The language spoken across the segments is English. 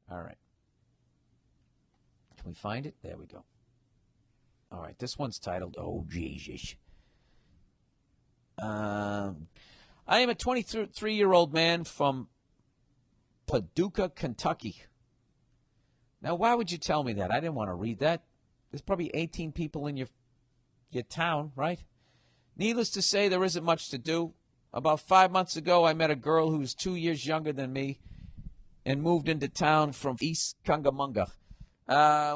All right. Can we find it? There we go. All right. This one's titled, Oh, Jesus. I am a 23-year-old man from Paducah, Kentucky. Now, why would you tell me that? I didn't want to read that. There's probably 18 people in your town, right? Needless to say, there isn't much to do. About 5 months ago, I met a girl who was 2 years younger than me and moved into town from East Cungamunga.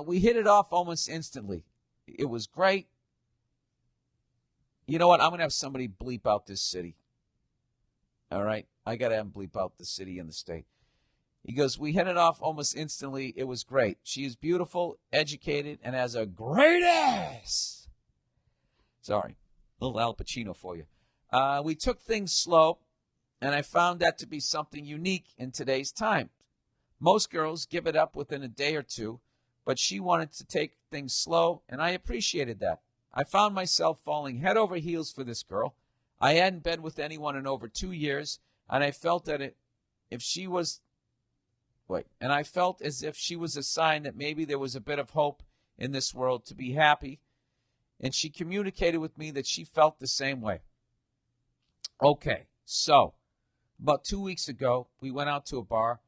We hit it off almost instantly. It was great. You know what? I'm going to have somebody bleep out this city. All right? I got to have him bleep out the city and the state. He goes, we hit it off almost instantly. It was great. She is beautiful, educated, and has a great ass. Sorry. Little Al Pacino for you. We took things slow, and I found that to be something unique in today's time. Most girls give it up within a day or two, but she wanted to take things slow, and I appreciated that. I found myself falling head over heels for this girl. I hadn't been with anyone in over 2 years, and I felt that I felt as if she was a sign that maybe there was a bit of hope in this world to be happy, and she communicated with me that she felt the same way. Okay, so about 2 weeks ago, we went out to a bar,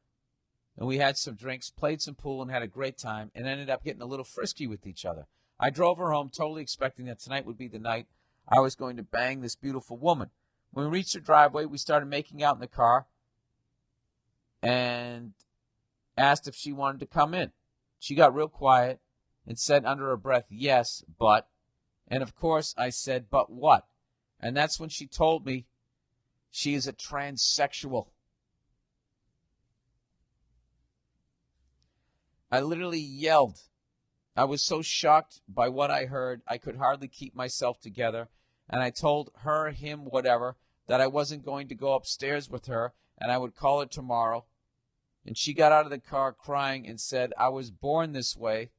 and we had some drinks, played some pool, and had a great time, and ended up getting a little frisky with each other. I drove her home, totally expecting that tonight would be the night I was going to bang this beautiful woman. When we reached her driveway, we started making out in the car and asked if she wanted to come in. She got real quiet and said under her breath, yes, but. And of course, I said, but what? And that's when she told me she is a transsexual. I literally yelled. I was so shocked by what I heard, I could hardly keep myself together. And I told her, him, whatever, that I wasn't going to go upstairs with her and I would call her tomorrow. And she got out of the car crying and said, I was born this way,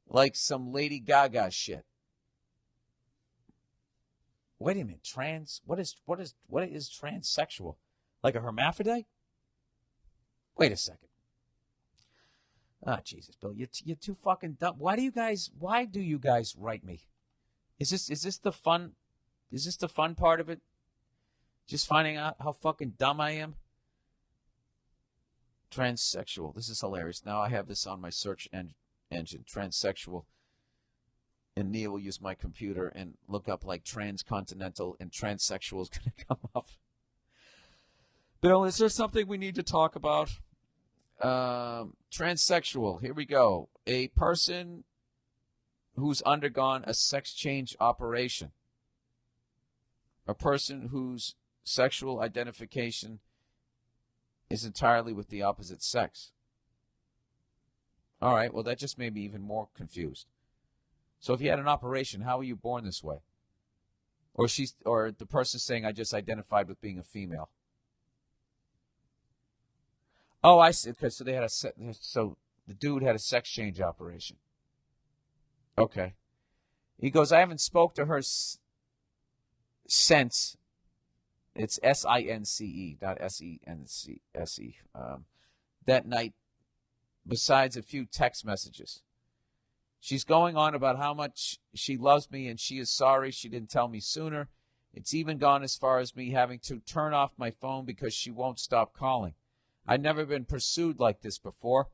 like some Lady Gaga shit. Wait a minute, what is transsexual? Like a hermaphrodite? Wait a second. Ah, Jesus, Bill, you're too fucking dumb. Why do you guys write me? Is this the fun part of it? Just finding out how fucking dumb I am? Transsexual. This is hilarious. Now I have this on my search engine. Transsexual. And Neil will use my computer and look up like transcontinental, and transsexual is going to come up. Bill, is there something we need to talk about? Transsexual. Here we go. A person who's undergone a sex change operation. A person whose sexual identification is entirely with the opposite sex. All right, well, that just made me even more confused. So if you had an operation, how were you born this way? Or the person saying, I just identified with being a female. Oh, I see. Okay, so the dude had a sex change operation. Okay. He goes, I haven't spoke to her since. It's S-I-N-C-E, not S-E-N-C-S-E. That night, besides a few text messages. She's going on about how much she loves me and she is sorry she didn't tell me sooner. It's even gone as far as me having to turn off my phone because she won't stop calling. I've never been pursued like this before.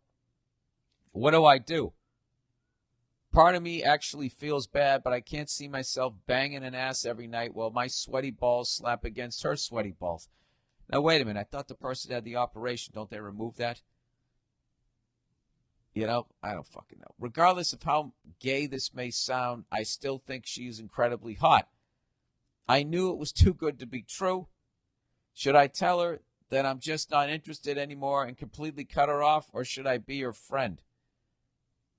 What do I do? Part of me actually feels bad, but I can't see myself banging an ass every night while my sweaty balls slap against her sweaty balls. Now, wait a minute. I thought the person had the operation. Don't they remove that? You know, I don't fucking know. Regardless of how gay this may sound, I still think she is incredibly hot. I knew it was too good to be true. Should I tell her that I'm just not interested anymore and completely cut her off, or should I be her friend?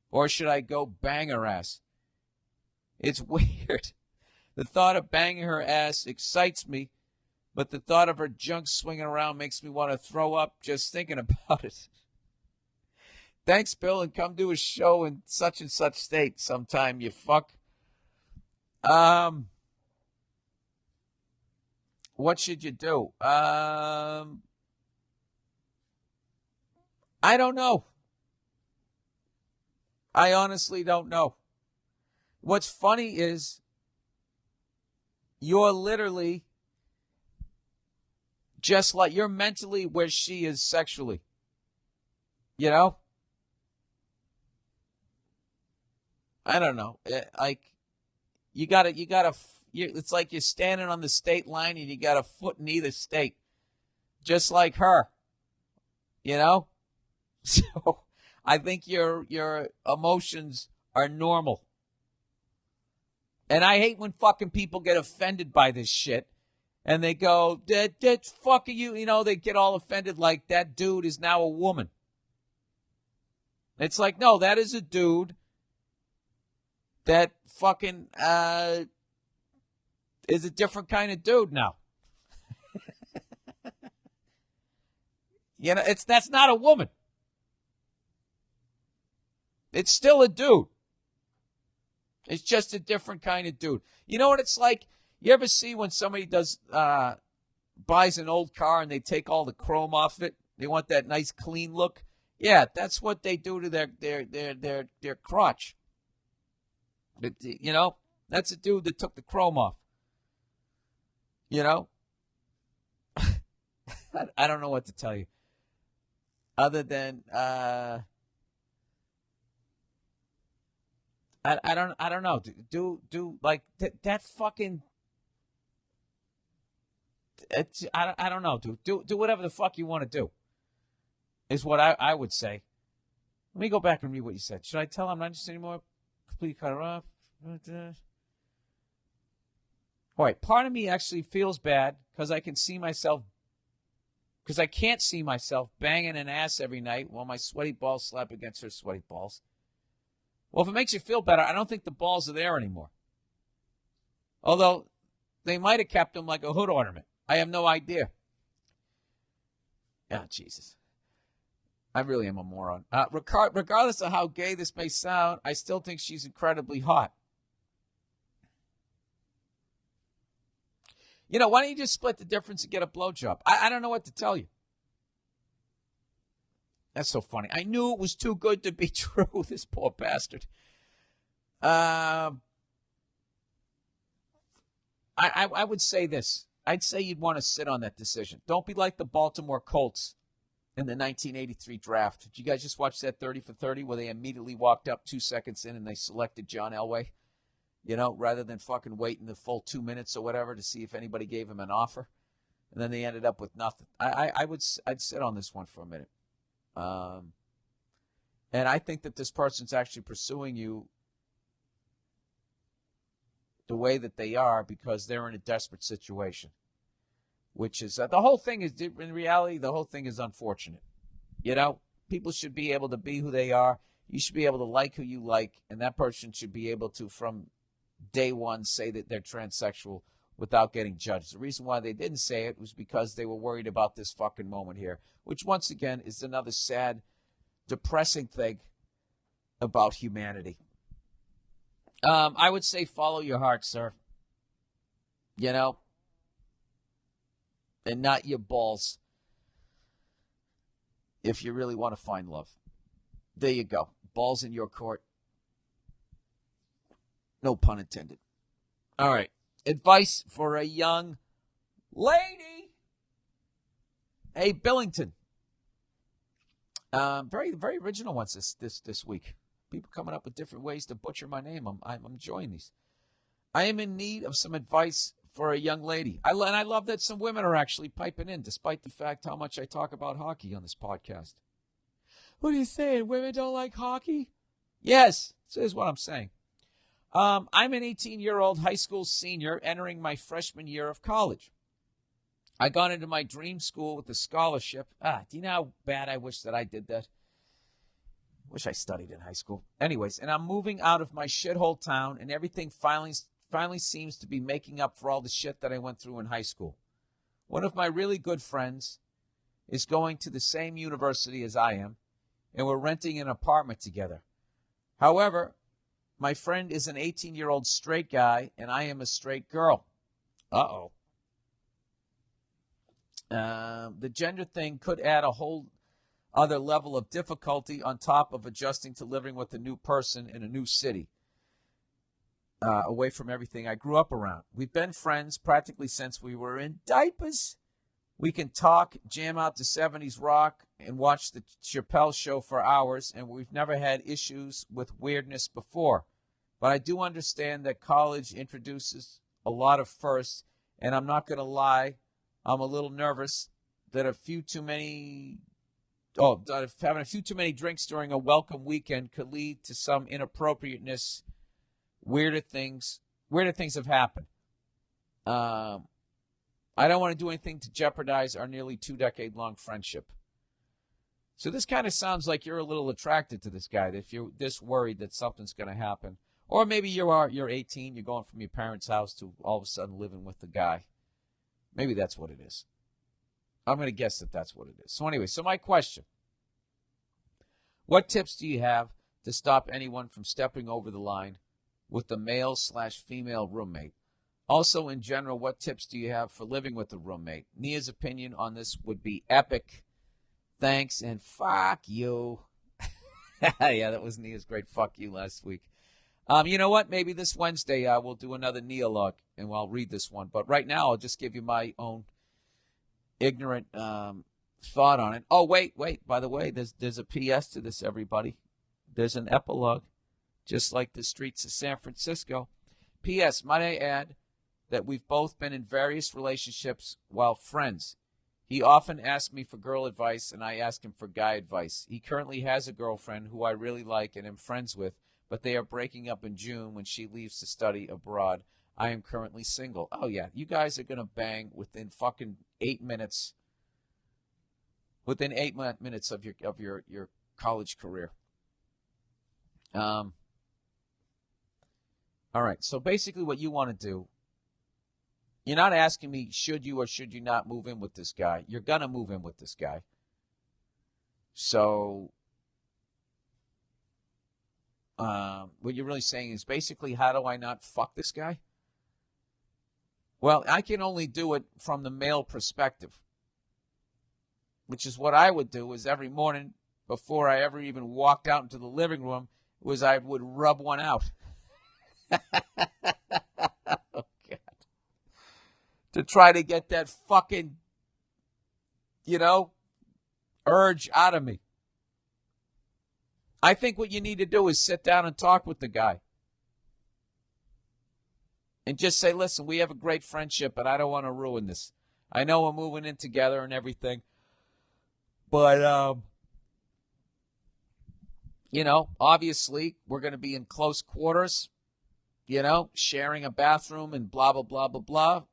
Or should I go bang her ass? It's weird. The thought of banging her ass excites me, but the thought of her junk swinging around makes me want to throw up just thinking about it. Thanks, Bill, and come do a show in such and such state sometime, you fuck. What should you do? I don't know. I honestly don't know. What's funny is you're literally just like, you're mentally where she is sexually. You know? I don't know. Like, it's like you're standing on the state line and you got a foot in either state. Just like her. You know? So I think your emotions are normal. And I hate when fucking people get offended by this shit. And they go, that fucking you. You know, they get all offended like that dude is now a woman. It's like, no, that is a dude that fucking is a different kind of dude now. You know, that's not a woman. It's still a dude. It's just a different kind of dude. You know what it's like? You ever see when somebody buys an old car and they take all the chrome off it? They want that nice clean look. Yeah, that's what they do to their crotch. You know, that's a dude that took the chrome off. You know, I don't know what to tell you, other than I don't know. Do like that fucking. I don't know. Do whatever the fuck you want to do. Is what I would say. Let me go back and read what you said. Should I tell him I'm not interested anymore? Completely cut her off. All right. Part of me actually feels bad because I can't see myself banging an ass every night while my sweaty balls slap against her sweaty balls. Well, if it makes you feel better, I don't think the balls are there anymore. Although they might have kept them like a hood ornament. I have no idea. Oh, Jesus. I really am a moron. Regardless of how gay this may sound, I still think she's incredibly hot. You know, why don't you just split the difference and get a blowjob? I don't know what to tell you. That's so funny. I knew it was too good to be true, this poor bastard. I would say this. I'd say you'd want to sit on that decision. Don't be like the Baltimore Colts in the 1983 draft. Did you guys just watch that 30 for 30 where they immediately walked up 2 seconds in and they selected John Elway? You know, rather than fucking waiting the full 2 minutes or whatever to see if anybody gave him an offer. And then they ended up with nothing. I'd sit on this one for a minute. And I think that this person's actually pursuing you the way that they are because they're in a desperate situation, which is the whole thing is, in reality, the whole thing is unfortunate. You know, people should be able to be who they are. You should be able to like who you like, and that person should be able to, from day one, say that they're transsexual without getting judged. The reason why they didn't say it was because they were worried about this fucking moment here, which once again is another sad, depressing thing about humanity. I would say follow your heart, sir. You know? And not your balls. If you really want to find love. There you go. Balls in your court. No pun intended. All right. Advice for a young lady. Hey, Billington. Very, very original ones this week. People coming up with different ways to butcher my name. I'm enjoying these. I am in need of some advice for a young lady. I love that some women are actually piping in, despite the fact how much I talk about hockey on this podcast. What are you saying? Women don't like hockey? Yes, this is what I'm saying. I'm an 18-year-old high school senior entering my freshman year of college. I got into my dream school with a scholarship. Do you know how bad I wish that I did that? Wish I studied in high school. Anyways, and I'm moving out of my shithole town, and everything finally seems to be making up for all the shit that I went through in high school. One of my really good friends is going to the same university as I am, and we're renting an apartment together. However, my friend is an 18-year-old straight guy, and I am a straight girl. Uh-oh. The gender thing could add a whole other level of difficulty on top of adjusting to living with a new person in a new city, away from everything I grew up around. We've been friends practically since we were in diapers. We can talk, jam out to 70s rock, and watch the Chappelle Show for hours, and we've never had issues with weirdness before. But I do understand that college introduces a lot of firsts, and I'm not going to lie, I'm a little nervous that having a few too many drinks during a welcome weekend could lead to some inappropriateness. Weirder things have happened. I don't want to do anything to jeopardize our nearly 2-decade-long friendship. So this kind of sounds like you're a little attracted to this guy, that if you're this worried that something's going to happen. Or maybe you're 18, you're going from your parents' house to all of a sudden living with the guy. Maybe that's what it is. I'm going to guess that that's what it is. So anyway, my question. What tips do you have to stop anyone from stepping over the line with the male/female roommate? Also, in general, what tips do you have for living with a roommate? Nia's opinion on this would be epic. Thanks, and fuck you. Yeah, that was Nia's great fuck you last week. You know what? Maybe this Wednesday we'll do another Nia log, and I'll read this one. But right now, I'll just give you my own ignorant thought on it. Oh, wait. By the way, there's a PS to this, everybody. There's an epilogue, just like the streets of San Francisco. PS, might I add that we've both been in various relationships while friends. He often asks me for girl advice, and I ask him for guy advice. He currently has a girlfriend who I really like and am friends with, but they are breaking up in June when she leaves to study abroad. I am currently single. Oh, yeah, you guys are going to bang within fucking 8 minutes. Within 8 minutes of your college career. All right, so basically what you want to do, you're not asking me should you or should you not move in with this guy. You're going to move in with this guy. So what you're really saying is basically, how do I not fuck this guy? Well, I can only do it from the male perspective, which is what I would do is every morning before I ever even walked out into the living room was I would rub one out. Oh, God. To try to get that fucking, urge out of me. I think what you need to do is sit down and talk with the guy. And just say, listen, we have a great friendship, but I don't want to ruin this. I know we're moving in together and everything. But, obviously we're going to be in close quarters, sharing a bathroom and blah, blah, blah, blah, blah.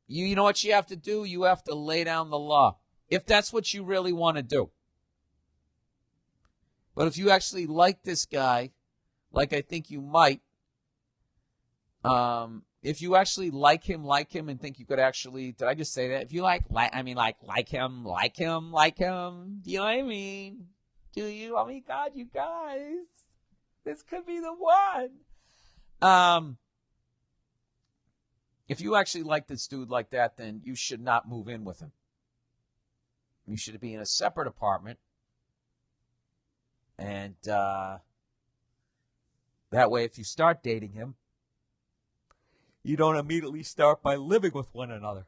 You know what you have to do? You have to lay down the law. If that's what you really want to do. But if you actually like this guy, like I think you might, if you actually like him and think you could actually, did I just say that? If you like him, do you know what I mean? Do you? Oh my God, you guys, this could be the one. If you actually like this dude like that, then you should not move in with him. You should be in a separate apartment. And that way, if you start dating him, you don't immediately start by living with one another.